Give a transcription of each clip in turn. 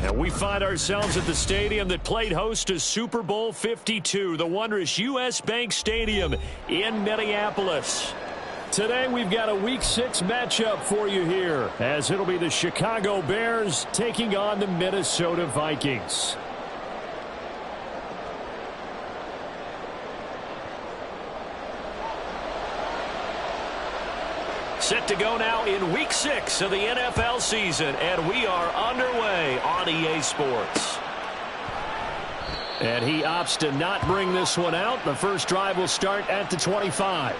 And we find ourselves at the stadium that played host to Super Bowl 52, the wondrous U.S. Bank Stadium in Minneapolis. Today we've got a Week 6 matchup for you here, as it'll be the Chicago Bears taking on the Minnesota Vikings. Set to go now in Week 6 of the NFL season, and we are underway on EA Sports. And he opts to not bring this one out. The first drive will start at the 25.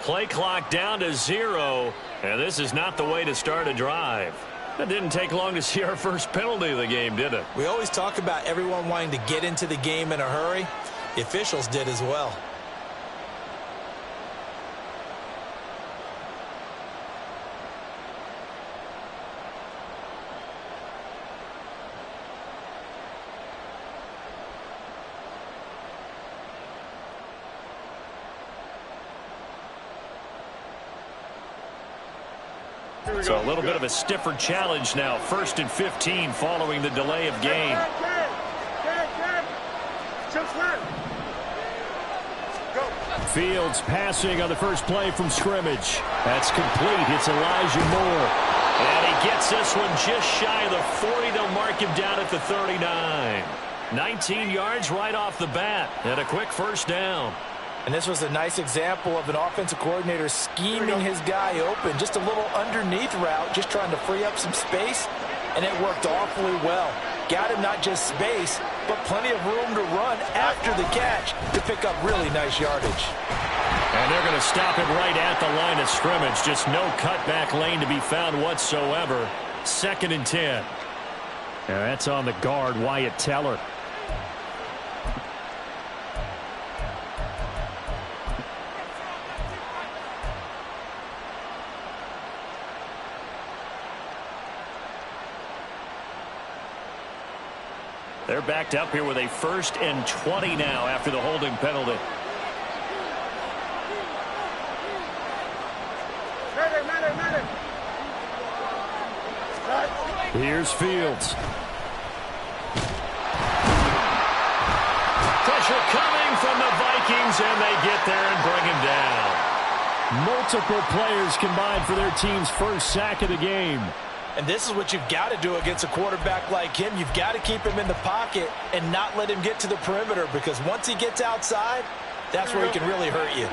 Play clock down to 0, and this is not the way to start a drive. That didn't take long to see our first penalty of the game, did it? We always talk about everyone wanting to get into the game in a hurry. The officials did as well. So a little bit of a stiffer challenge now. 1st and 15 following the delay of game. Fields passing on the first play from scrimmage. That's complete. It's Elijah Moore. And he gets this one just shy of the 40. They'll mark him down at the 39. 19 yards right off the bat. And a quick first down. And this was a nice example of an offensive coordinator scheming his guy open. Just a little underneath route, just trying to free up some space, and it worked awfully well. Got him not just space, but plenty of room to run after the catch to pick up really nice yardage. And they're going to stop it right at the line of scrimmage. Just no cutback lane to be found whatsoever. 2nd and 10. And that's on the guard, Wyatt Teller. They're backed up here with a 1st and 20 now after the holding penalty. Here's Fields. Pressure coming from the Vikings, and they get there and bring him down. Multiple players combined for their team's first sack of the game. And this is what you've got to do against a quarterback like him. You've got to keep him in the pocket and not let him get to the perimeter, because once he gets outside, that's where he can really hurt you.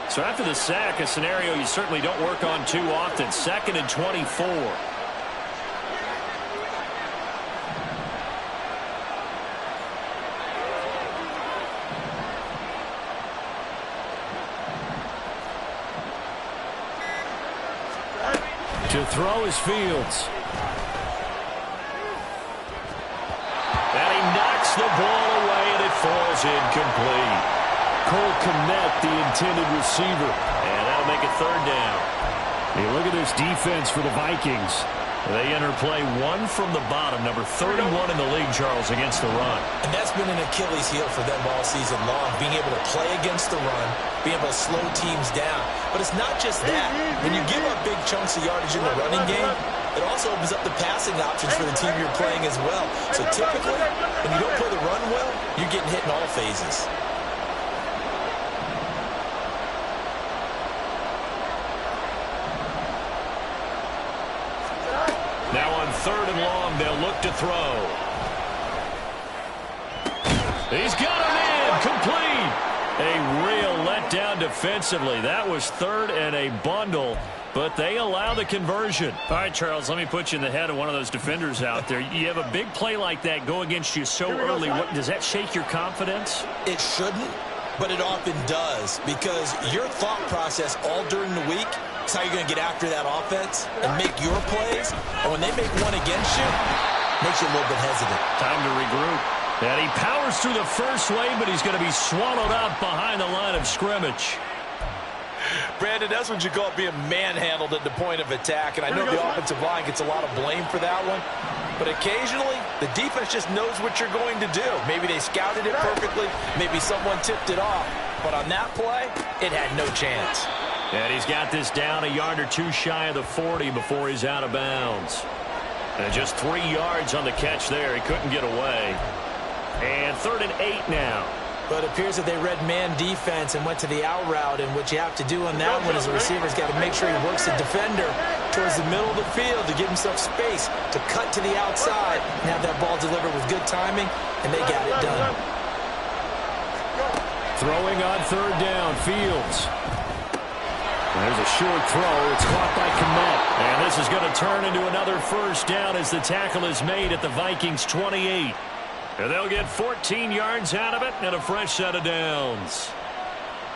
So after the sack, a scenario you certainly don't work on too often. 2nd and 24. To throw is Fields. And he knocks the ball away, and it falls incomplete. Cole Kmet, the intended receiver. And that'll make it 3rd down. Hey, look at this defense for the Vikings. They enter play 1 from the bottom, number 31 in the league, Charles, against the run. And that's been an Achilles heel for them all season long, being able to play against the run, being able to slow teams down. But it's not just that. When you give up big chunks of yardage in the running game, it also opens up the passing options for the team you're playing as well. So typically, when you don't play the run well, you're getting hit in all phases. Now on 3rd and long, they'll look to throw. He's got him in, complete. A real letdown defensively. That was 3rd and a bundle, but they allow the conversion. All right, Charles, let me put you in the head of one of those defenders out there. You have a big play like that go against you so early. Does that shake your confidence? It shouldn't. But it often does, because your thought process all during the week is how you're going to get after that offense and make your plays. And when they make one against you, it makes you a little bit hesitant. Time to regroup. And he powers through the first wave, but he's going to be swallowed up behind the line of scrimmage. Brandon, that's what you call being manhandled at the point of attack. And I know the offensive line gets a lot of blame for that one. But occasionally, the defense just knows what you're going to do. Maybe they scouted it perfectly. Maybe someone tipped it off. But on that play, it had no chance. And he's got this down a yard or two shy of the 40 before he's out of bounds. And just 3 yards on the catch there. He couldn't get away. And 3rd and 8 now. But it appears that they read man defense and went to the out route. And what you have to do on that one is the receiver's got to make sure he works the defender towards the middle of the field to give himself space to cut to the outside and have that ball delivered with good timing, and they got it done. Throwing on 3rd down, Fields. There's a short throw. It's caught by Kmet. And this is going to turn into another 1st down as the tackle is made at the Vikings 28. And they'll get 14 yards out of it and a fresh set of downs.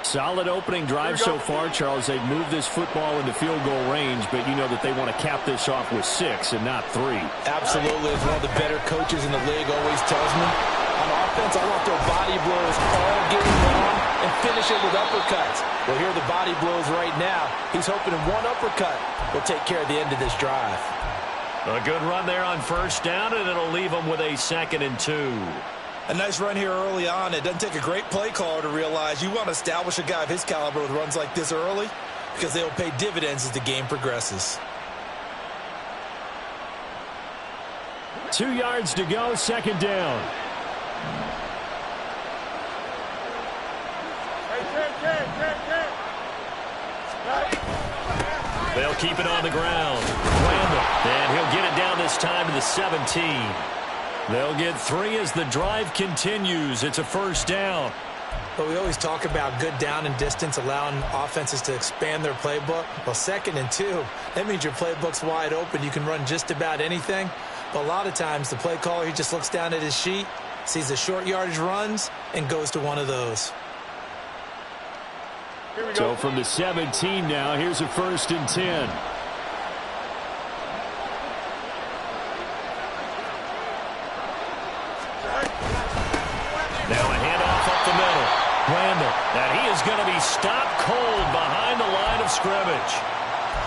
Solid opening drive so far, Charles. They've moved this football into field goal range, but you know that they want to cap this off with 6 and not 3. Absolutely. As one of the better coaches in the league always tells me, on offense, I want to throw body blows all game long and finish it with uppercuts. Well, here are the body blows right now. He's hoping in one uppercut will take care of the end of this drive. A good run there on 1st down, and it'll leave them with a 2nd and 2. A nice run here early on. It doesn't take a great play caller to realize you want to establish a guy of his caliber with runs like this early, because they'll pay dividends as the game progresses. 2 yards to go, 2nd down. They'll keep it on the ground. Randall, and he'll get it down this time to the 17. They'll get 3 as the drive continues. It's a 1st down. But we always talk about good down and distance, allowing offenses to expand their playbook. Well, 2nd and 2, that means your playbook's wide open. You can run just about anything. But a lot of times, the play caller, he just looks down at his sheet, sees the short yardage runs, and goes to one of those. So from the 17 now, here's a 1st and 10. Now a handoff up the middle. Randall, and he is going to be stopped cold behind the line of scrimmage.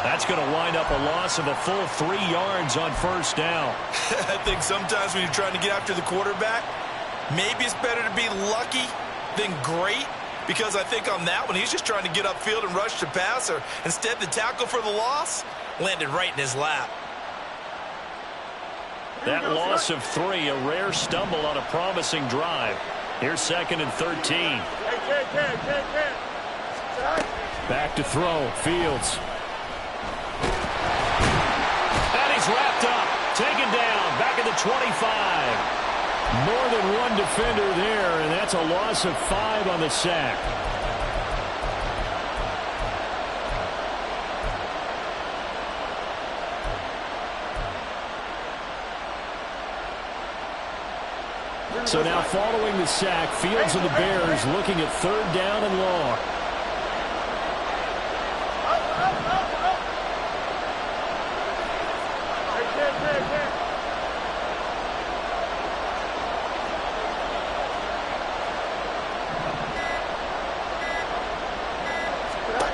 That's going to wind up a loss of a full 3 yards on 1st down. I think sometimes when you're trying to get after the quarterback, maybe it's better to be lucky than great. Because I think on that one, he's just trying to get upfield and rush the passer. Instead, the tackle for the loss landed right in his lap. That loss of 3, a rare stumble on a promising drive. Here's 2nd and 13. Back to throw, Fields. And he's wrapped up, taken down, back at the 25. More than one defender there, and that's a loss of 5 on the sack. So now following the sack, Fields and the Bears looking at 3rd down and long.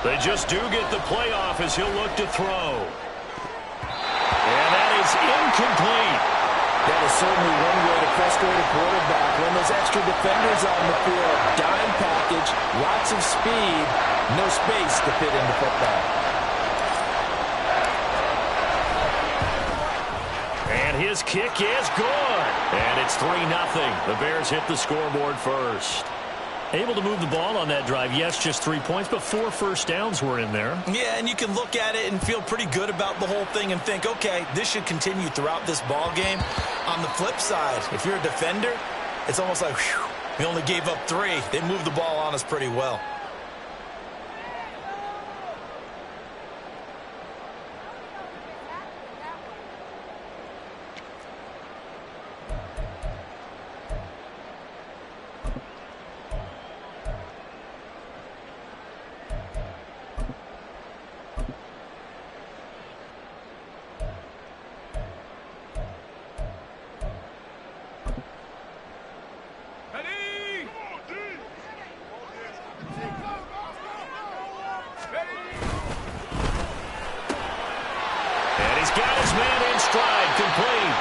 They just do get the playoff as he'll look to throw. And that is incomplete. That is certainly one way to frustrate a quarterback. When those extra defenders on the field, dime package, lots of speed, no space to fit into football. And his kick is good. And it's 3-0. The Bears hit the scoreboard first. Able to move the ball on that drive. Yes, just 3 points, but 4 1st downs were in there. Yeah, and you can look at it and feel pretty good about the whole thing and think, okay, this should continue throughout this ball game. On the flip side, if you're a defender, it's almost like, whew, we only gave up 3. They moved the ball on us pretty well. And he's got his man in stride, complete.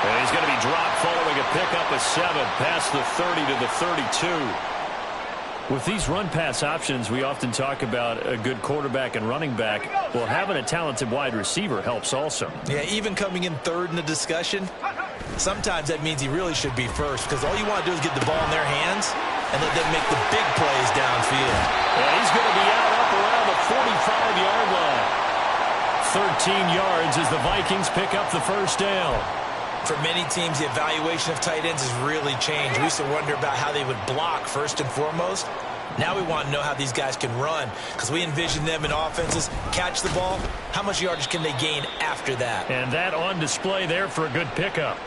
And he's going to be dropped following a pickup of 7 past the 30 to the 32. With these run-pass options, we often talk about a good quarterback and running back. Well, having a talented wide receiver helps also. Yeah, even coming in third in the discussion, sometimes that means he really should be first because all you want to do is get the ball in their hands and let them make the big plays downfield. And he's going to be out up around the 45-yard line. 13 yards as the Vikings pick up the first down. For many teams, the evaluation of tight ends has really changed. We used to wonder about how they would block first and foremost. Now we want to know how these guys can run because we envision them in offenses catch the ball. How much yardage can they gain after that? And that on display there for a good pickup.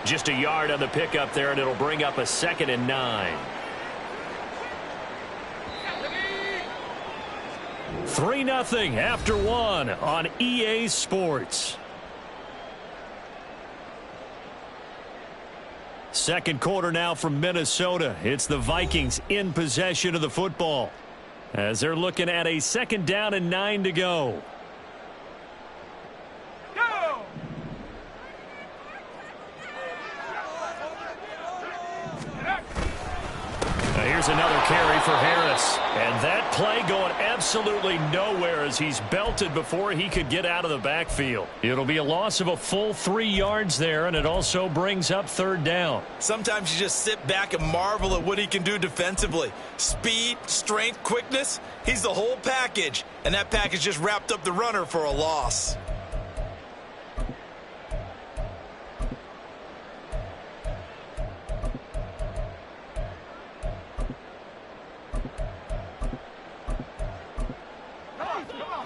Just a yard on the pickup there, and it'll bring up a 2nd and 9. 3-0 after 1 on EA Sports. Second quarter now from Minnesota. It's the Vikings in possession of the football as they're looking at a 2nd down and 9 to go. Here's another carry for Harris. And that play going absolutely nowhere as he's belted before he could get out of the backfield. It'll be a loss of a full 3 yards there, and it also brings up 3rd down. Sometimes you just sit back and marvel at what he can do defensively. Speed, strength, quickness, he's the whole package. And that package just wrapped up the runner for a loss.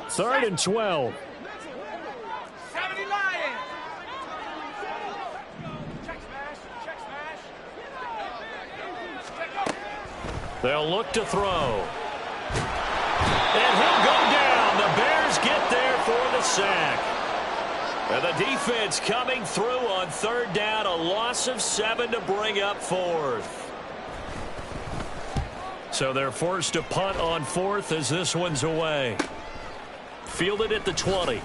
Third and 12. They'll look to throw. And he'll go down. The Bears get there for the sack. And the defense coming through on 3rd down. A loss of 7 to bring up 4th. So they're forced to punt on 4th as this one's away. Fielded at the 20.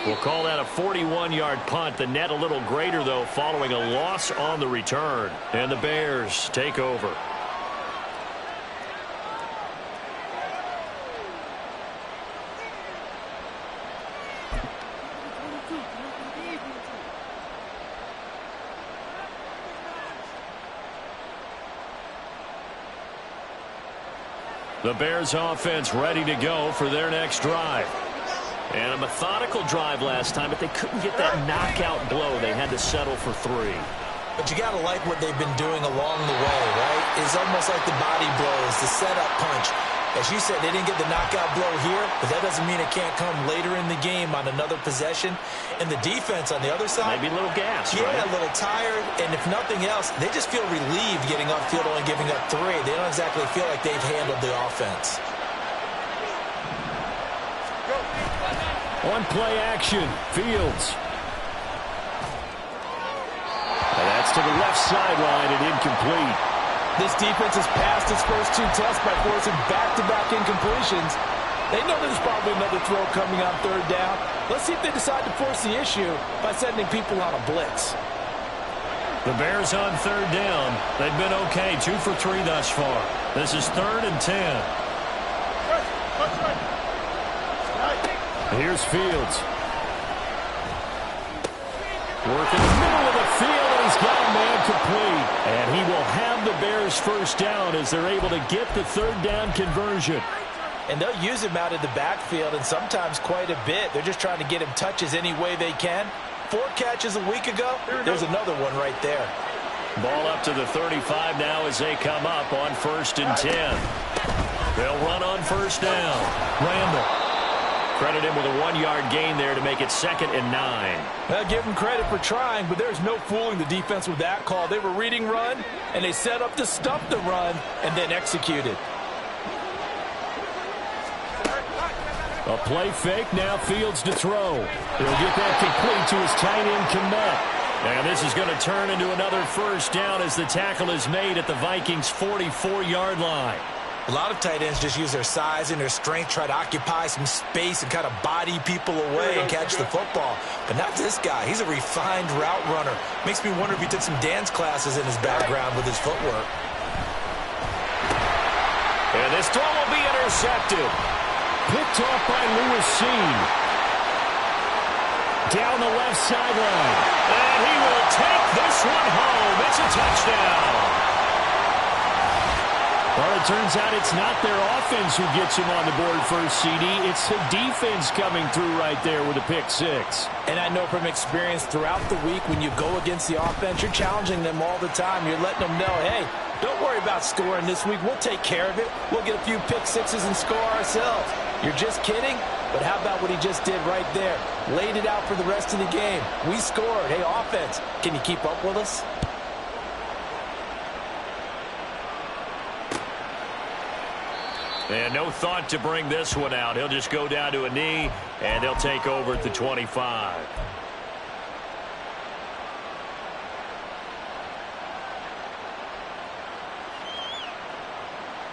We'll call that a 41-yard punt. The net a little greater, though, following a loss on the return. And the Bears take over. The Bears offense ready to go for their next drive. And a methodical drive last time, but they couldn't get that knockout blow. They had to settle for 3. But you got to like what they've been doing along the way, right? It's almost like the body blows, the setup punch. As you said, they didn't get the knockout blow here, but that doesn't mean it can't come later in the game on another possession. And the defense on the other side, maybe a little gas, yeah, right? A little tired. And if nothing else, they just feel relieved getting upfield, only giving up 3. They don't exactly feel like they've handled the offense. On play action, Fields. And that's to the left sideline and incomplete. This defense has passed its first 2 tests by forcing back-to-back incompletions. They know there's probably another throw coming on 3rd down. Let's see if they decide to force the issue by sending people on a blitz. The Bears on 3rd down. They've been okay, 2 for 3 thus far. This is 3rd and 10. Here's Fields. Working the middle of the field, and he's got a man complete. And he will have the Bears first down as they're able to get the 3rd down conversion. And they'll use him out of the backfield, and sometimes quite a bit. They're just trying to get him touches any way they can. 4 catches a week ago. There's another one right there. Ball up to the 35 now as they come up on 1st and 10. They'll run on 1st down. Randall. Credit him with a 1-yard gain there to make it 2nd and 9. Well, give him credit for trying, but there's no fooling the defense with that call. They were reading run, and they set up to stuff the run and then executed. A play fake, now Fields to throw. He'll get that complete to his tight end, Kmet. And this is going to turn into another 1st down as the tackle is made at the Vikings' 44-yard line. A lot of tight ends just use their size and their strength, try to occupy some space and kind of body people away and catch the football. But not this guy. He's a refined route runner. Makes me wonder if he took some dance classes in his background with his footwork. And this throw will be intercepted. Picked off by Lewis Seen. Down the left sideline. And he will take this one home. It's a touchdown. Well, it turns out it's not their offense who gets him on the board first, CD. It's the defense coming through right there with a pick six. And I know from experience throughout the week when you go against the offense, you're challenging them all the time. You're letting them know, hey, don't worry about scoring this week. We'll take care of it. We'll get a few pick sixes and score ourselves. You're just kidding? But how about what he just did right there? Laid it out for the rest of the game. We scored. Hey, offense, can you keep up with us? And no thought to bring this one out. He'll just go down to a knee, and they'll take over at the 25.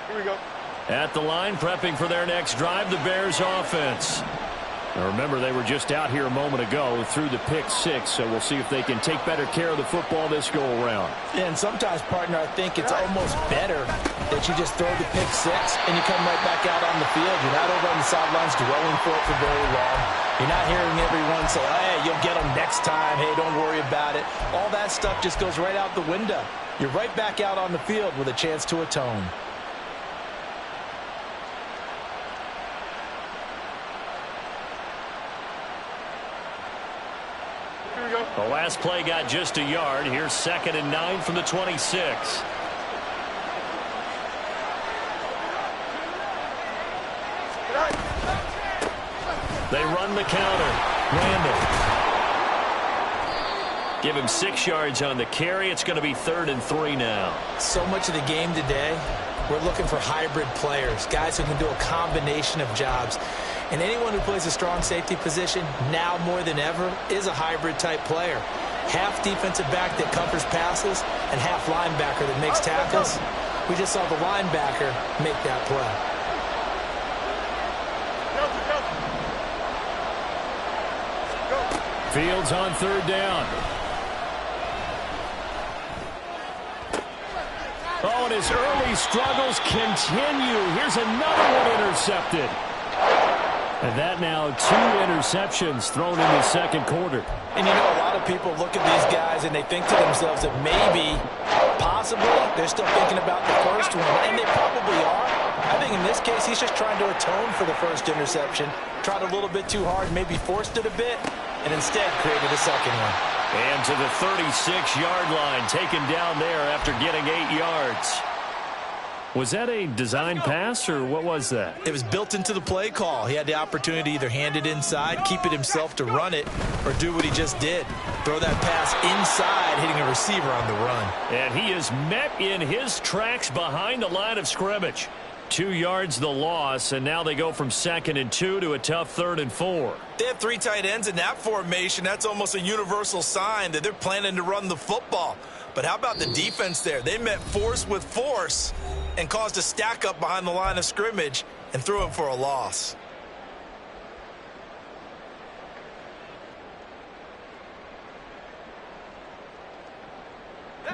Here we go. At the line, prepping for their next drive, the Bears offense. Now remember, they were just out here a moment ago through the pick six, so we'll see if they can take better care of the football this go-around. Yeah, and sometimes, partner, I think it's almost better that you just throw the pick six and you come right back out on the field. You're not over on the sidelines dwelling for it for very long. You're not hearing everyone say, hey, you'll get them next time. Hey, don't worry about it. All that stuff just goes right out the window. You're right back out on the field with a chance to atone. The last play got just a yard. Here's 2nd and 9 from the 26. They run the counter. Randall. Give him 6 yards on the carry. It's going to be 3rd and 3 now. So much of the game today, we're looking for hybrid players, guys who can do a combination of jobs. And anyone who plays a strong safety position, now more than ever, is a hybrid-type player. Half defensive back that covers passes and half linebacker that makes tackles. We just saw the linebacker make that play. Fields on 3rd down. Oh, and his early struggles continue. Here's another one intercepted. And that now 2 interceptions thrown in the 2nd quarter. And you know, a lot of people look at these guys and they think to themselves that maybe, possibly, they're still thinking about the first one. And they probably are. I think in this case, he's just trying to atone for the first interception. Tried a little bit too hard, maybe forced it a bit, and instead created a second one. And to the 36-yard line, taken down there after getting 8 yards. Was that a design pass, or what was that? It was built into the play call. He had the opportunity to either hand it inside, keep it himself to run it, or do what he just did. Throw that pass inside, hitting a receiver on the run. And he is met in his tracks behind the line of scrimmage. 2 yards the loss, and now they go from 2nd and 2 to a tough 3rd and 4. They have 3 tight ends in that formation. That's almost a universal sign that they're planning to run the football. But how about the defense there? They met force with force and caused a stack up behind the line of scrimmage and threw him for a loss.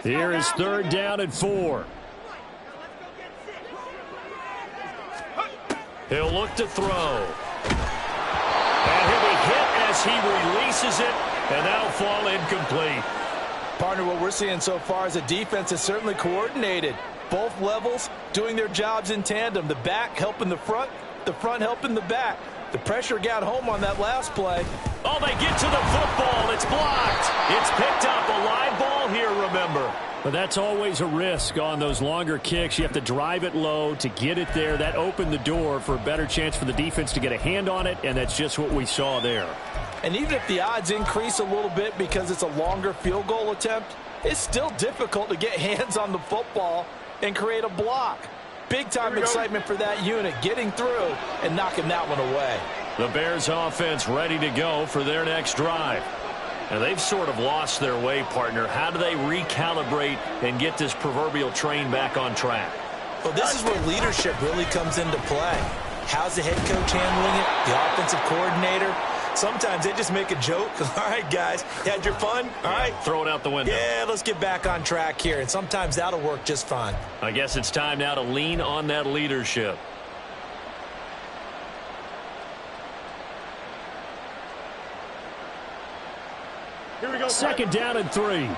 Here is 3rd down and 4. He'll look to throw. And he'll be hit as he releases it, and that'll fall incomplete. Partner, what we're seeing so far is a defense is certainly coordinated. Both levels doing their jobs in tandem. The back helping the front helping the back. The pressure got home on that last play. Oh, they get to the football. It's blocked. It's picked up. A live ball here, remember. But that's always a risk on those longer kicks. You have to drive it low to get it there. That opened the door for a better chance for the defense to get a hand on it, and that's just what we saw there. And even if the odds increase a little bit because it's a longer field goal attempt, it's still difficult to get hands on the football and create a block. Big-time excitement for that unit, getting through and knocking that one away. The Bears offense ready to go for their next drive. And they've sort of lost their way, partner. How do they recalibrate and get this proverbial train back on track? Well, this is where leadership really comes into play. How's the head coach handling it? The offensive coordinator? Sometimes they just make a joke. All right, guys, you had your fun? All right. Throw it out the window. Yeah, let's get back on track here, and sometimes that'll work just fine. I guess it's time now to lean on that leadership. Here we go. Second down and 3.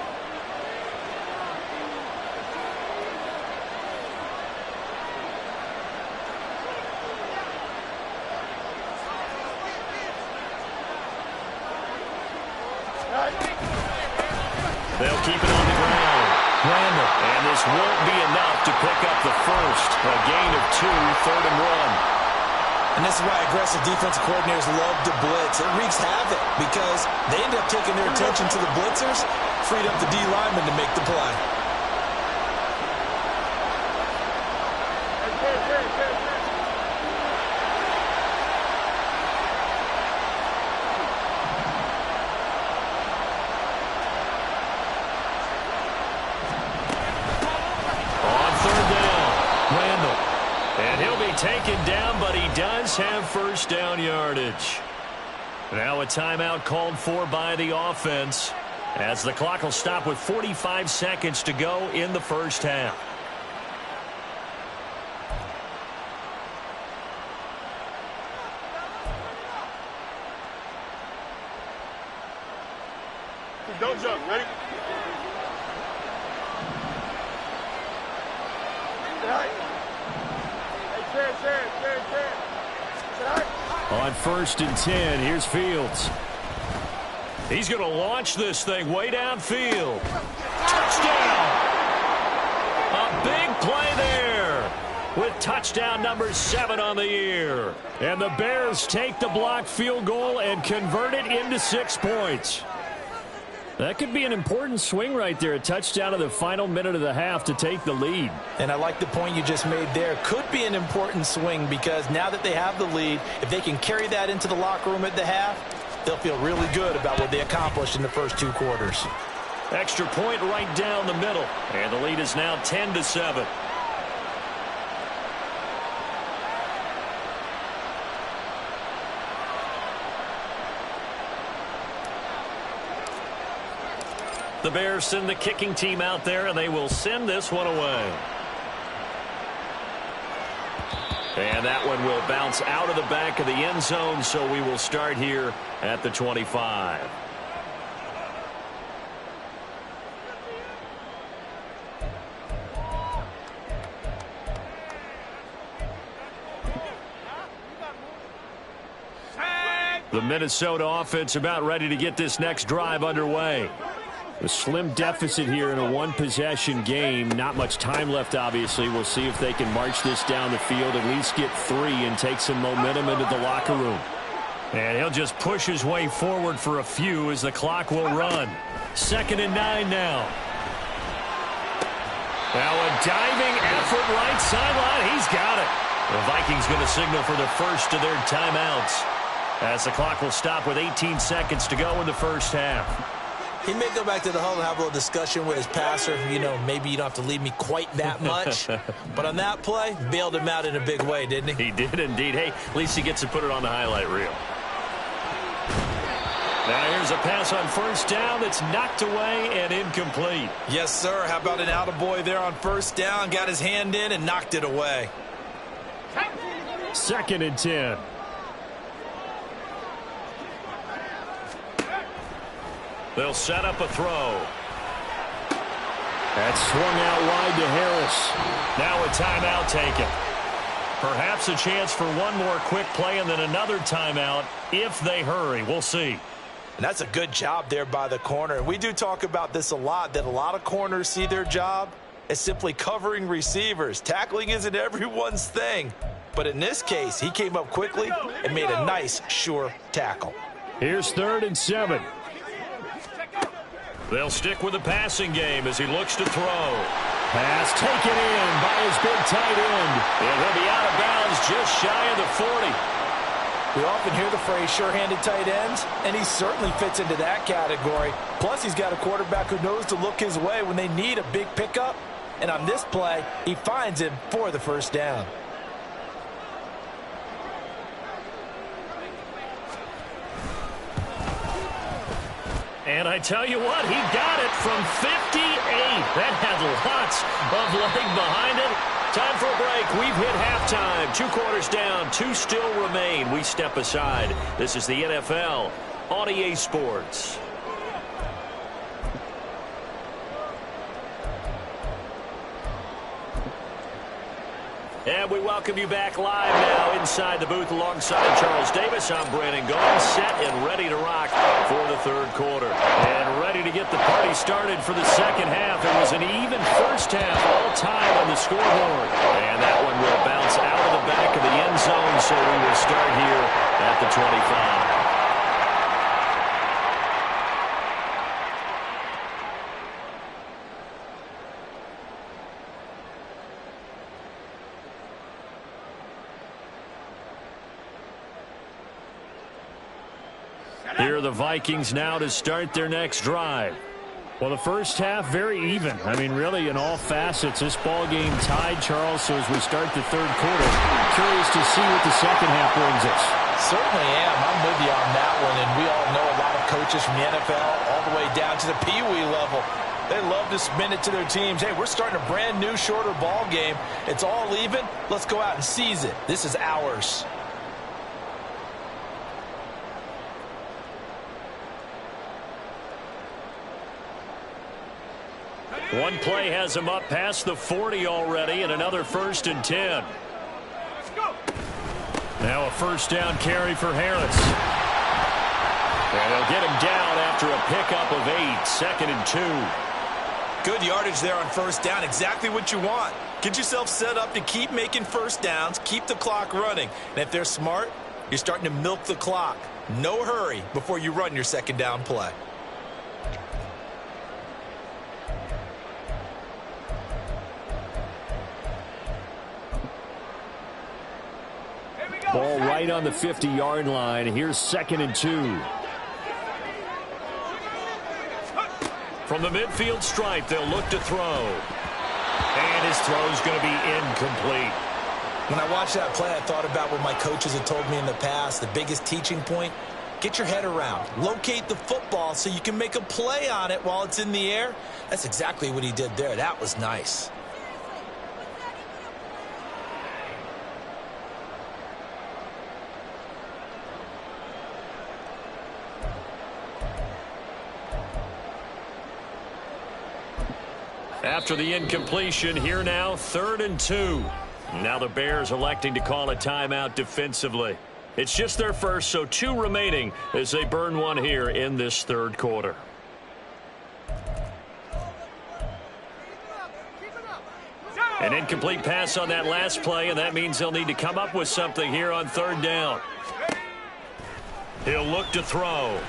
They'll keep it on the ground. Randall. And this won't be enough to pick up the first. A gain of 2, 3rd and 1. And this is why aggressive defensive coordinators love to blitz. It wreaks havoc because they end up taking their attention to the blitzers, freed up the D lineman to make the play. Taken down, but he does have first down yardage. Now a timeout called for by the offense as the clock will stop with 45 seconds to go in the first half. Don't jump. Ready? On 1st and 10, here's Fields. He's going to launch this thing way downfield. Touchdown! A big play there with touchdown number 7 on the year. And the Bears take the blocked field goal and convert it into 6 points. That could be an important swing right there. A touchdown in the final minute of the half to take the lead. And I like the point you just made there. Could be an important swing because now that they have the lead, if they can carry that into the locker room at the half, they'll feel really good about what they accomplished in the first 2 quarters. Extra point right down the middle. And the lead is now 10-7. The Bears send the kicking team out there, and they will send this one away. And that one will bounce out of the back of the end zone, so we will start here at the 25. The Minnesota offense about ready to get this next drive underway. A slim deficit here in a one-possession game. Not much time left, obviously. We'll see if they can march this down the field, at least get 3 and take some momentum into the locker room. And he'll just push his way forward for a few as the clock will run. 2nd and 9 now. Now a diving effort right sideline. He's got it. The Vikings going to signal for the first of their timeouts as the clock will stop with 18 seconds to go in the first half. He may go back to the huddle and have a little discussion with his passer. You know, maybe you don't have to leave me quite that much. But on that play, bailed him out in a big way, didn't he? He did indeed. Hey, at least he gets to put it on the highlight reel. Now here's a pass on first down that's knocked away and incomplete. Yes, sir. How about an attaboy there on first down? Got his hand in and knocked it away. 2nd and 10. They'll set up a throw. That's swung out wide to Harris. Now a timeout taken. Perhaps a chance for one more quick play and then another timeout if they hurry. We'll see. And that's a good job there by the corner. And we do talk about this a lot, that a lot of corners see their job as simply covering receivers. Tackling isn't everyone's thing. But in this case, he came up quickly and made a nice, sure tackle. Here's 3rd and 7. They'll stick with the passing game as he looks to throw. Pass taken in by his big tight end. And he'll be out of bounds just shy of the 40. We often hear the phrase sure-handed tight ends, and he certainly fits into that category. Plus, he's got a quarterback who knows to look his way when they need a big pickup. And on this play, he finds him for the first down. And I tell you what, he got it from 58. That had lots of leg behind it. Time for a break. We've hit halftime. 2 quarters down. 2 still remain. We step aside. This is the NFL on EA Sports. And we welcome you back live now inside the booth alongside Charles Davis. I'm Brandon Gaughan, set and ready to rock for the third quarter. And ready to get the party started for the second half. It was an even first half all time on the scoreboard. And that one will bounce out of the back of the end zone, so we will start here at the 25. Here are the Vikings now to start their next drive. Well, the first half, very even. I mean, really, in all facets, this ball game tied, Charles. So as we start the third quarter, curious to see what the second half brings us. Certainly am. I'm with you on that one. And we all know a lot of coaches from the NFL all the way down to the Pee Wee level. They love to spin it to their teams. Hey, we're starting a brand new, shorter ball game. It's all even. Let's go out and seize it. This is ours. One play has him up past the 40 already, and another 1st and 10. Now a first down carry for Harris. And they'll get him down after a pickup of 8, 2nd and 2. Good yardage there on first down. Exactly what you want. Get yourself set up to keep making first downs, keep the clock running. And if they're smart, you're starting to milk the clock. No hurry before you run your second down play. Ball right on the 50-yard line. Here's 2nd and 2. From the midfield stripe, they'll look to throw. And his throw's going to be incomplete. When I watched that play, I thought about what my coaches had told me in the past. The biggest teaching point, get your head around. Locate the football so you can make a play on it while it's in the air. That's exactly what he did there. That was nice. After the incompletion, here now, 3rd and 2. Now the Bears electing to call a timeout defensively. It's just their first, so 2 remaining as they burn one here in this third quarter. An incomplete pass on that last play, and that means they'll need to come up with something here on 3rd down. He'll look to throw.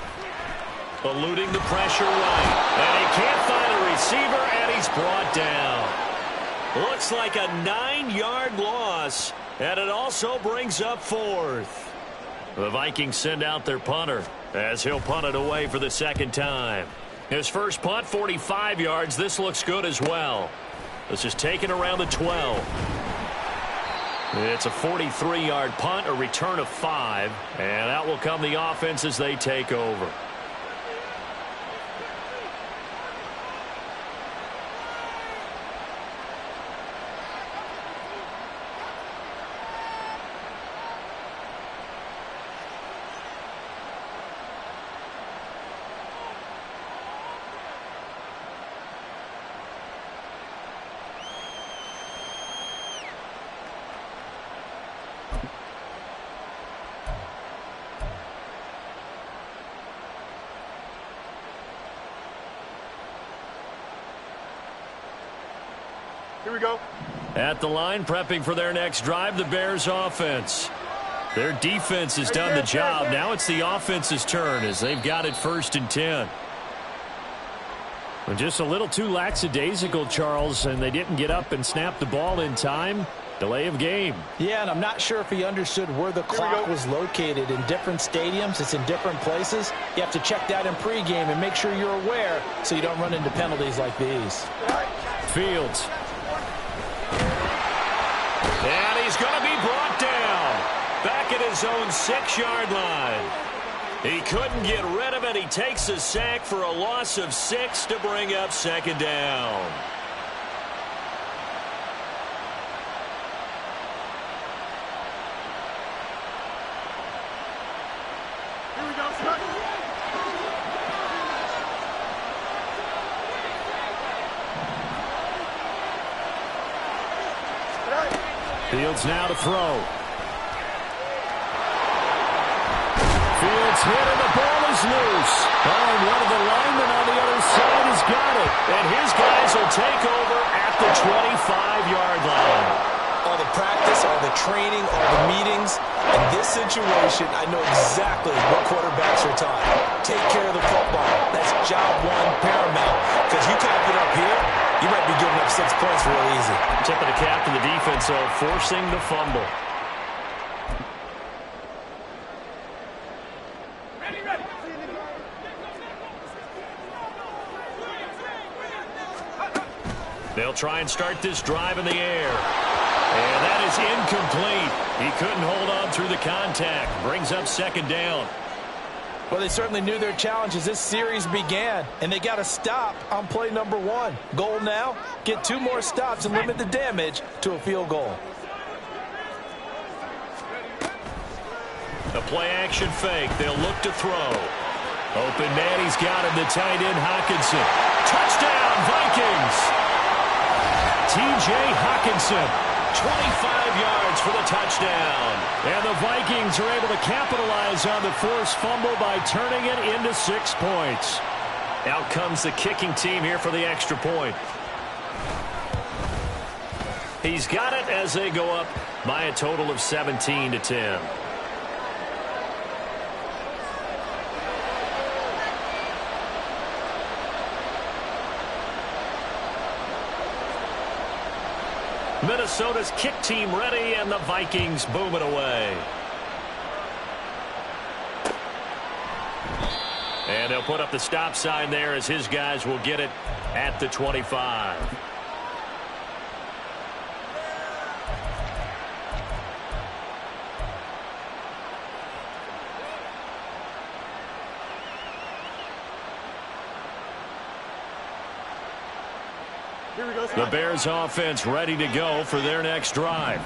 Eluding the pressure right. And he can't find a receiver, and he's brought down. Looks like a 9-yard loss, and it also brings up 4th. The Vikings send out their punter as he'll punt it away for the 2nd time. His first punt, 45 yards. This looks good as well. This is taken around the 12. It's a 43-yard punt, a return of 5, and out will come the offense as they take over. Here we go. At the line, prepping for their next drive, the Bears offense. Their defense has done the job. Now it's the offense's turn as they've got it 1st and 10. Well, just a little too lackadaisical, Charles, and they didn't get up and snap the ball in time. Delay of game. Yeah, and I'm not sure if he understood where the clock was located. In different stadiums, it's in different places. You have to check that in pregame and make sure you're aware so you don't run into penalties like these. Fields his own 6-yard line. He couldn't get rid of it. He takes a sack for a loss of 6 to bring up second down. Here we go, Scott. Fields now to throw. Fields hit and the ball is loose. Oh, and one of the linemen on the other side has got it. And his guys will take over at the 25-yard line. All the practice, all the training, all the meetings. In this situation, I know exactly what quarterbacks are taught. Take care of the football. That's job one, paramount. Because you cock it up here, you might be giving up 6 points real easy. Tip of the cap to the defense, so forcing the fumble. They'll try and start this drive in the air. And that is incomplete. He couldn't hold on through the contact. Brings up second down. Well, they certainly knew their challenge as this series began, and they got to stop on play number 1. Goal now, get 2 more stops and limit the damage to a field goal. The play-action fake. They'll look to throw. Open man, he's got him, the tight end, Hockenson. Touchdown, Vikings! T.J. Hockenson, 25 yards for the touchdown. And the Vikings are able to capitalize on the forced fumble by turning it into 6 points. Out comes the kicking team here for the extra point. He's got it as they go up by a total of 17-10. Minnesota's kick team ready, and the Vikings boom it away. And they'll put up the stop sign there as his guys will get it at the 25. The Bears offense ready to go for their next drive.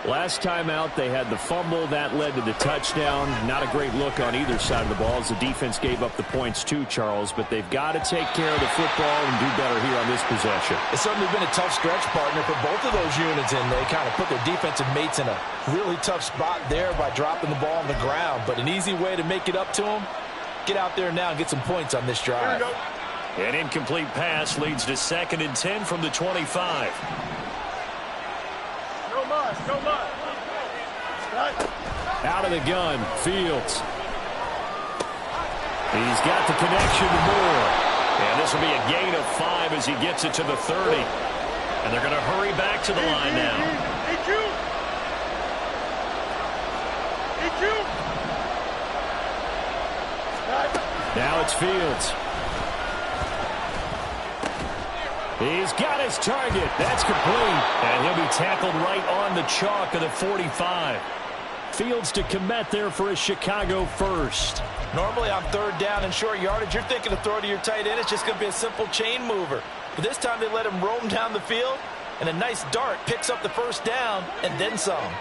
Last time out, they had the fumble. That led to the touchdown. Not a great look on either side of the ball as the defense gave up the points too, Charles. But they've got to take care of the football and do better here on this possession. It's certainly been a tough stretch, partner, for both of those units, and they kind of put their defensive mates in a really tough spot there by dropping the ball on the ground. But an easy way to make it up to them, get out there now and get some points on this drive. An incomplete pass leads to 2nd and 10 from the 25. No more, no more. Out of the gun, Fields. He's got the connection to Moore. And this will be a gain of 5 as he gets it to the 30. And they're going to hurry back to the line now. Now it's Fields. He's got his target. That's complete. And he'll be tackled right on the chalk of the 45. Fields to commit there for a Chicago first. Normally on 3rd down and short yardage, you're thinking to throw to your tight end. It's just going to be a simple chain mover. But this time they let him roam down the field, and a nice dart picks up the first down and then some.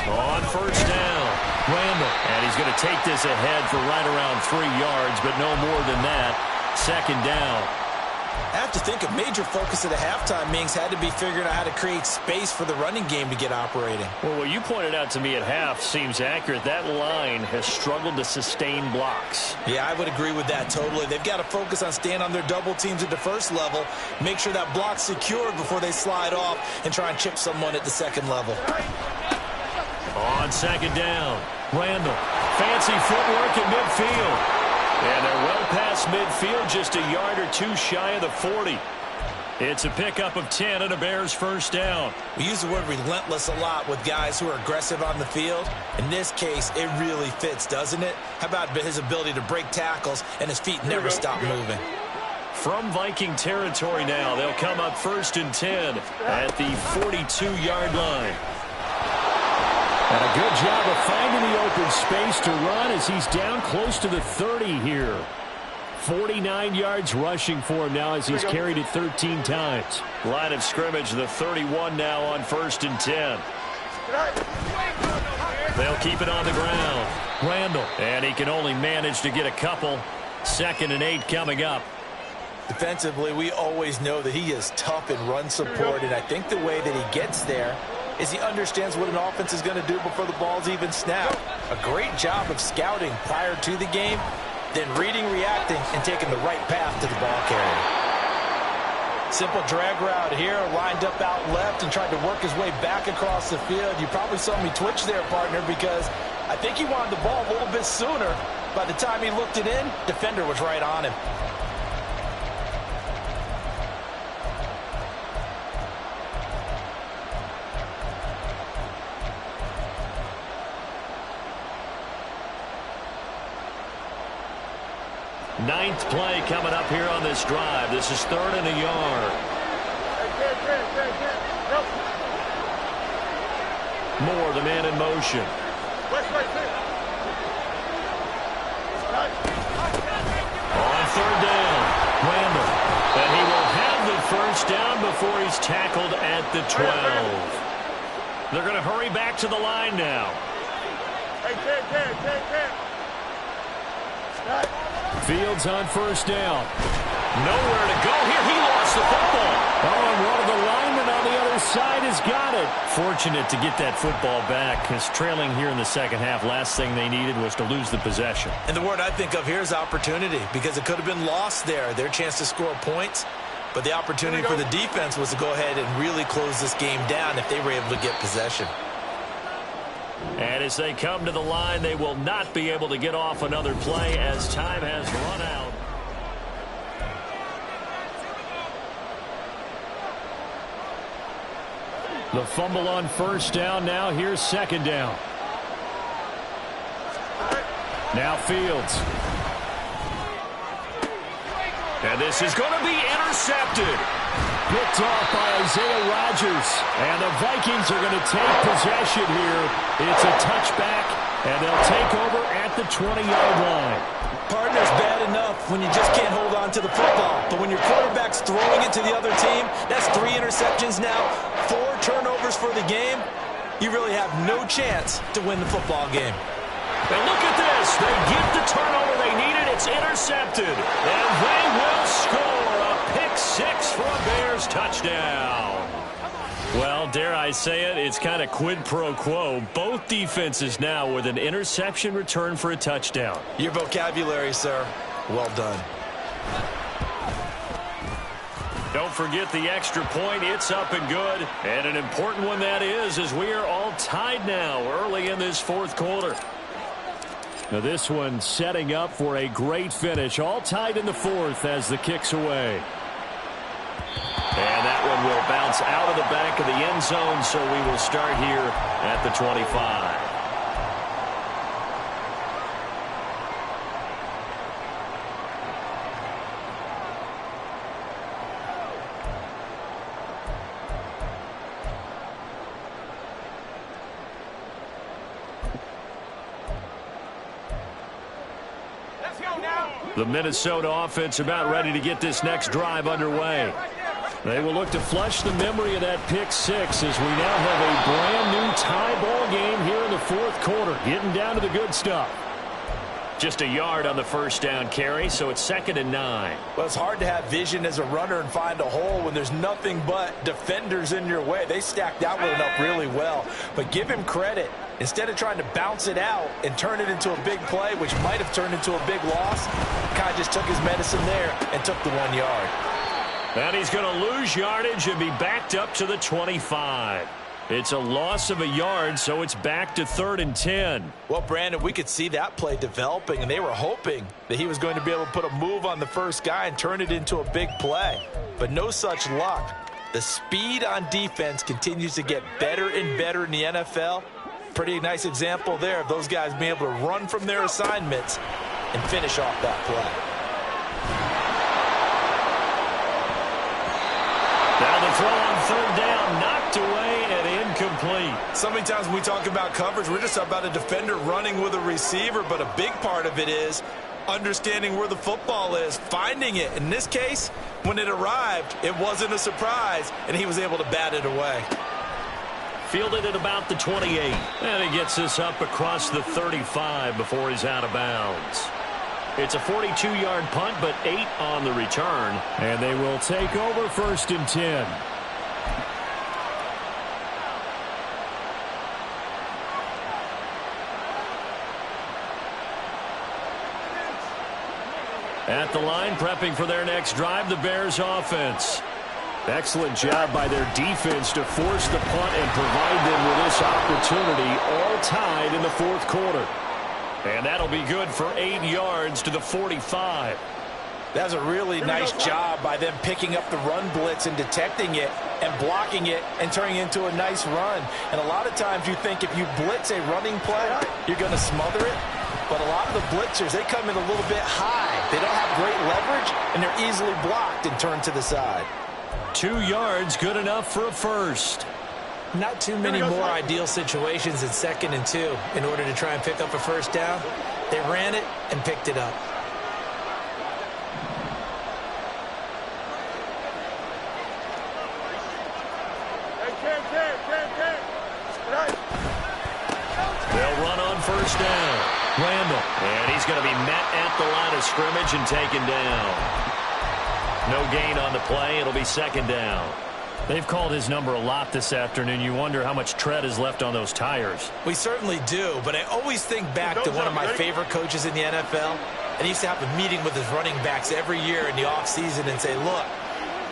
On first down, Randall. And he's going to take this ahead for right around 3 yards, but no more than that. 2nd down. I have to think a major focus of the halftime meetings had to be figuring out how to create space for the running game to get operating. Well, what you pointed out to me at half seems accurate. That line has struggled to sustain blocks. Yeah, I would agree with that totally. They've got to focus on staying on their double teams at the first level, make sure that block's secured before they slide off and try and chip someone at the 2nd level. On 2nd down, Randall. Fancy footwork in midfield. And they're well past midfield, just a yard or 2 shy of the 40. It's a pickup of 10 and a Bears first down. We use the word relentless a lot with guys who are aggressive on the field. In this case, it really fits, doesn't it? How about his ability to break tackles and his feet never stop moving? From Viking territory now, they'll come up 1st and 10 at the 42-yard line. And a good job of finding the open space to run as he's down close to the 30 here. 49 yards rushing for him now as he's carried it 13 times. Line of scrimmage, the 31 now on 1st and 10. They'll keep it on the ground. Randall. And he can only manage to get a couple. 2nd and 8 coming up. Defensively, we always know that he is tough in run support, and I think the way that he gets there is he understands what an offense is going to do before the ball's even snapped. A great job of scouting prior to the game, then reading, reacting, and taking the right path to the ball carrier. Simple drag route here, lined up out left and tried to work his way back across the field. You probably saw me twitch there, partner, because I think he wanted the ball a little bit sooner. By the time he looked it in, defender was right on him. Ninth play coming up here on this drive. This is 3rd and a yard. Moore, the man in motion. On 3rd down, Randall. And he will have the 1st down before he's tackled at the 12. They're going to hurry back to the line now. Fields on 1st down. Nowhere to go here. He lost the football. Oh, and one of the linemen on the other side has got it. Fortunate to get that football back, because trailing here in the 2nd half, last thing they needed was to lose the possession. And the word I think of here is opportunity, because it could have been lost there, their chance to score points. But the opportunity for the defense was to go ahead and really close this game down if they were able to get possession. And as they come to the line, they will not be able to get off another play as time has run out. The fumble on 1st down. Now here's 2nd down. Now Fields. And this is going to be intercepted. Picked off by Isaiah Rodgers. And the Vikings are going to take possession here. It's a touchback, and they'll take over at the 20-yard line. Partner's bad enough when you just can't hold on to the football. But when your quarterback's throwing it to the other team, that's 3 interceptions now, 4 turnovers for the game. You really have no chance to win the football game. And look at this. They get the turnover they needed. It's intercepted. And they will score a pick-6 for a Bears touchdown. Well, dare I say it, it's kind of quid pro quo. Both defenses now with an interception return for a touchdown. Your vocabulary, sir. Well done. Don't forget the extra point. It's up and good. And an important one that is, as we are all tied now early in this 4th quarter. Now this one setting up for a great finish. All tied in the 4th as the kick's away. And that one will bounce out of the back of the end zone, so we will start here at the 25. The Minnesota offense about ready to get this next drive underway. They will look to flush the memory of that pick-6 as we now have a brand-new tie ball game here in the 4th quarter, getting down to the good stuff. Just a yard on the 1st down carry, so it's 2nd and 9. Well, it's hard to have vision as a runner and find a hole when there's nothing but defenders in your way. They stacked that one up really well. But give him credit. Instead of trying to bounce it out and turn it into a big play, which might have turned into a big loss, kind of just took his medicine there and took the 1 yard. And he's going to lose yardage and be backed up to the 25. It's a loss of a yard, so it's back to 3rd and 10. Well, Brandon, we could see that play developing, and they were hoping that he was going to be able to put a move on the first guy and turn it into a big play. But no such luck. The speed on defense continues to get better and better in the NFL. Pretty nice example there of those guys being able to run from their assignments and finish off that play. Now the throw on third down, knocked away and incomplete. So many times when we talk about coverage, we're just about a defender running with a receiver, but a big part of it is understanding where the football is, finding it. In this case, when it arrived, it wasn't a surprise, and he was able to bat it away. Fielded at about the 28. And he gets this up across the 35 before he's out of bounds. It's a 42-yard punt, but 8 on the return. And they will take over 1st and 10. At the line, prepping for their next drive, the Bears offense. Excellent job by their defense to force the punt and provide them with this opportunity, all tied in the 4th quarter. And that'll be good for 8 yards to the 45. That's a really nice job by them picking up the run blitz and detecting it and blocking it and turning it into a nice run. And a lot of times you think if you blitz a running play, you're going to smother it. But a lot of the blitzers, they come in a little bit high. They don't have great leverage, and they're easily blocked and turned to the side. 2 yards, good enough for a first. Not too many more ideal situations in 2nd and 2 in order to try and pick up a first down. They ran it and picked it up. They'll run on first down. Randall. And he's going to be met at the line of scrimmage and taken down. No gain on the play. It'll be 2nd down. They've called his number a lot this afternoon. You wonder how much tread is left on those tires. We certainly do, but I always think back to one of my favorite coaches in the NFL. And he used to have a meeting with his running backs every year in the offseason and say, look,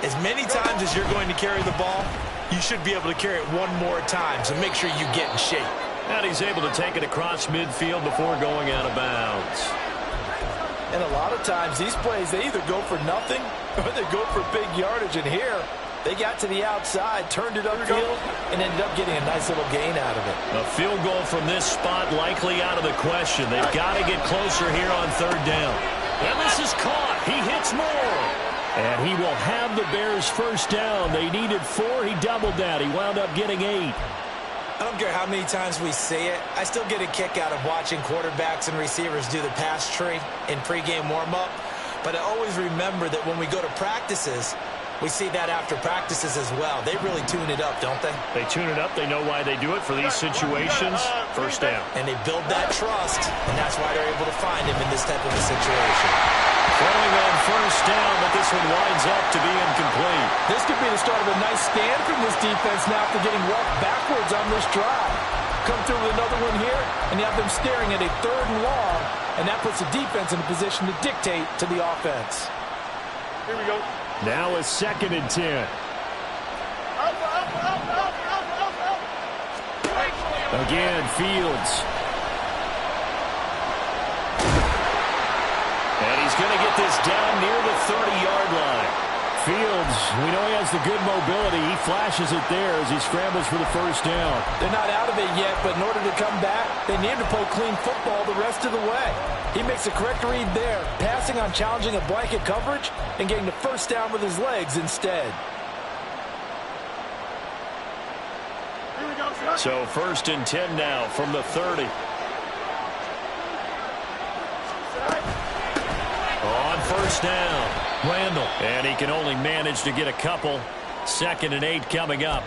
as many times as you're going to carry the ball, you should be able to carry it one more time, so make sure you get in shape. And he's able to take it across midfield before going out of bounds. And a lot of times these plays, they either go for nothing or they go for big yardage. And here, they got to the outside, turned it upfield, and ended up getting a nice little gain out of it. A field goal from this spot likely out of the question. They've got to get closer here on 3rd down. And this is caught. He hits more. And he will have the Bears' first down. They needed 4. He doubled that. He wound up getting 8. I don't care how many times we say it. I still get a kick out of watching quarterbacks and receivers do the pass tree in pregame warm-up. But I always remember that when we go to practices, we see that after practices as well. They really tune it up, don't they? They tune it up. They know why they do it for these situations. First down. And they build that trust, and that's why they're able to find him in this type of a situation. Throwing on first down, but this one winds up to be incomplete. This could be the start of a nice stand from this defense now after getting walked backwards on this drive. Come through with another one here, and you have them staring at a 3rd and long, and that puts the defense in a position to dictate to the offense. Here we go. Now a 2nd and 10. Again, Fields. And he's going to get this down near the 30-yard line. Fields, we know he has the good mobility. He flashes it there as he scrambles for the first down. They're not out of it yet, but in order to come back, they need to play clean football the rest of the way. He makes a correct read there, passing on challenging a blanket coverage and getting the first down with his legs instead. Here we go, son. So 1st and 10 now from the 30. On first down, Randall. And he can only manage to get a couple. 2nd and 8 coming up.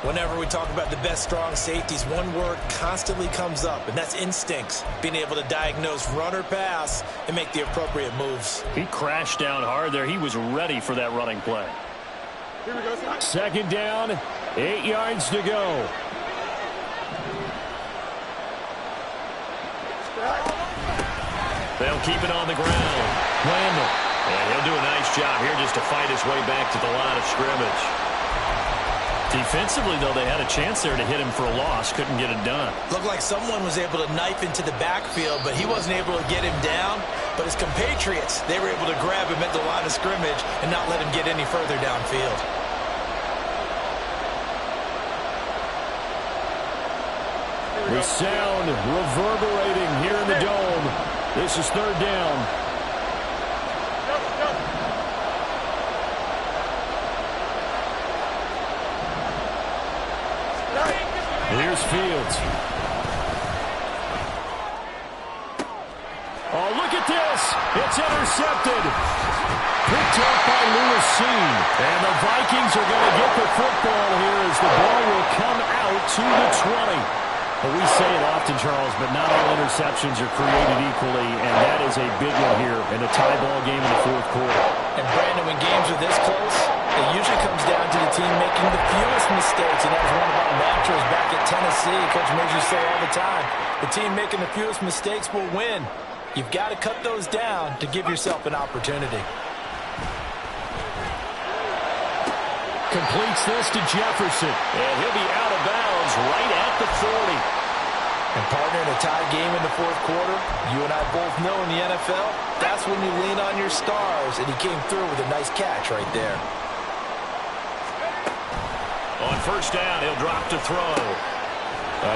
Whenever we talk about the best strong safeties, one word constantly comes up, and that's instincts. Being able to diagnose run or pass and make the appropriate moves. He crashed down hard there. He was ready for that running play. Here we go, son. 2nd down, 8 yards to go. They'll keep it on the ground. Randall. And he'll do a nice job here just to fight his way back to the line of scrimmage. Defensively, though, they had a chance there to hit him for a loss. Couldn't get it done. Looked like someone was able to knife into the backfield, but he wasn't able to get him down. But his compatriots, they were able to grab him at the line of scrimmage and not let him get any further downfield. The sound reverberating here in the dome. This is 3rd down. Here's Fields. Oh, look at this. It's intercepted. Picked up by Lewis Seen. And the Vikings are going to get the football here as the ball will come out to the 20. Well, we say it often, Charles, but not all interceptions are created equally, and that is a big one here in a tie ball game in the fourth quarter. And, Brandon, when games are this close, it usually comes down to the team making the fewest mistakes, and that was one of our mantras back at Tennessee. Coach Major say all the time, the team making the fewest mistakes will win. You've got to cut those down to give yourself an opportunity. Completes this to Jefferson. And he'll be out of bounds right at the 40. And, partner, in a tie game in the fourth quarter, you and I both know in the NFL, that's when you lean on your stars, and he came through with a nice catch right there. On first down, he'll drop to throw.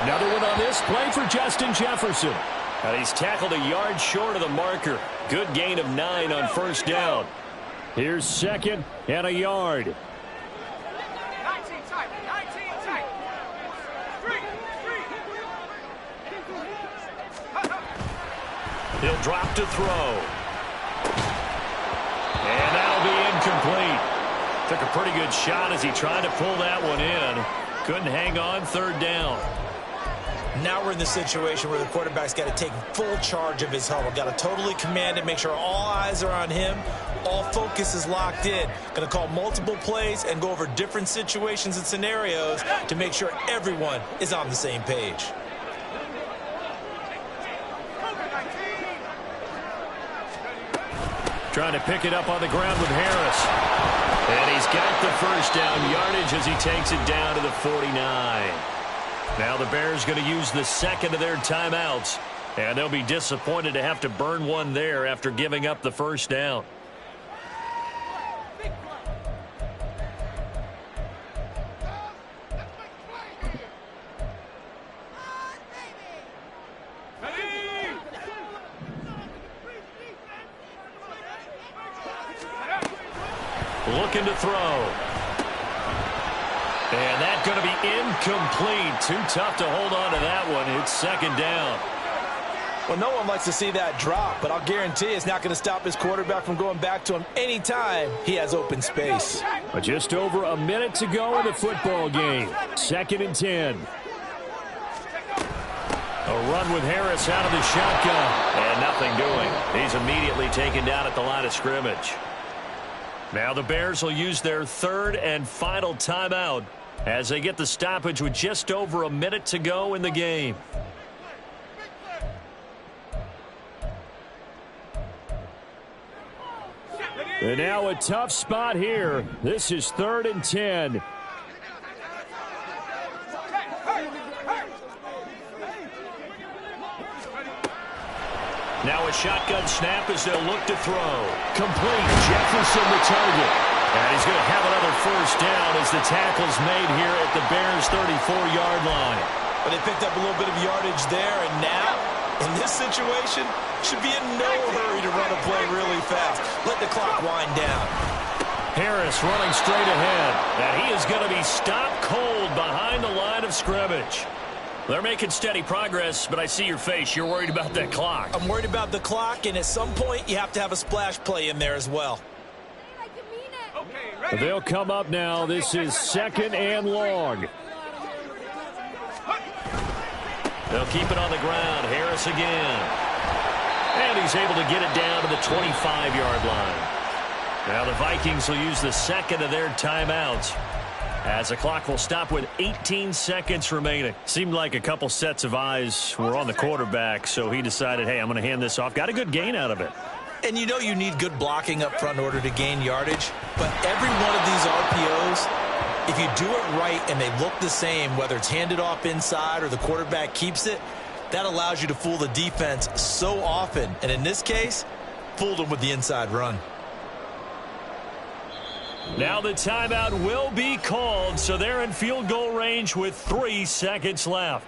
Another one on this play for Justin Jefferson. And he's tackled a yard short of the marker. Good gain of 9 on first down. Here's second and a yard. He'll drop to throw. And that'll be incomplete. Took a pretty good shot as he tried to pull that one in. Couldn't hang on third down. Now we're in the situation where the quarterback's got to take full charge of his huddle. Got to totally command it, make sure all eyes are on him. All focus is locked in. Going to call multiple plays and go over different situations and scenarios to make sure everyone is on the same page. Trying to pick it up on the ground with Harris. And he's got the first down yardage as he takes it down to the 49. Now the Bears going to use the second of their timeouts. And they'll be disappointed to have to burn one there after giving up the first down. Looking to throw. And that's going to be incomplete. Too tough to hold on to that one. It's second down. Well, no one likes to see that drop, but I'll guarantee it's not going to stop his quarterback from going back to him anytime he has open space. Just over a minute to go in the football game. 2nd and 10. A run with Harris out of the shotgun. And nothing doing. He's immediately taken down at the line of scrimmage. Now the Bears will use their third and final timeout as they get the stoppage with just over a minute to go in the game. And now a tough spot here. This is 3rd and 10. Now a shotgun snap as they'll look to throw. Complete. Jefferson the target. And he's going to have another first down as the tackle's made here at the Bears' 34-yard line. But they picked up a little bit of yardage there, and now, in this situation, should be in no hurry to run a play really fast. Let the clock wind down. Harris running straight ahead. And he is going to be stopped cold behind the line of scrimmage. They're making steady progress, but I see your face. You're worried about that clock. I'm worried about the clock, and at some point, you have to have a splash play in there as well. They'll come up now. This is 2nd and long. They'll keep it on the ground. Harris again. And he's able to get it down to the 25-yard line. Now the Vikings will use the second of their timeouts, as the clock will stop with 18 seconds remaining. Seemed like a couple sets of eyes were on the quarterback, so he decided, hey, I'm going to hand this off. Got a good gain out of it. And you know you need good blocking up front in order to gain yardage. But every one of these RPOs, if you do it right and they look the same, whether it's handed off inside or the quarterback keeps it, that allows you to fool the defense so often. And in this case, fooled them with the inside run. Now the timeout will be called, so they're in field goal range with 3 seconds left.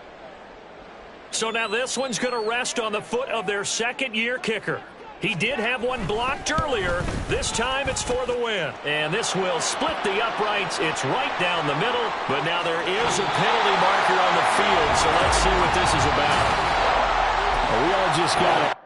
So now this one's going to rest on the foot of their second-year kicker. He did have one blocked earlier. This time it's for the win. And this will split the uprights. It's right down the middle, but now there is a penalty marker on the So let's see what this is about. Well, we all just got it.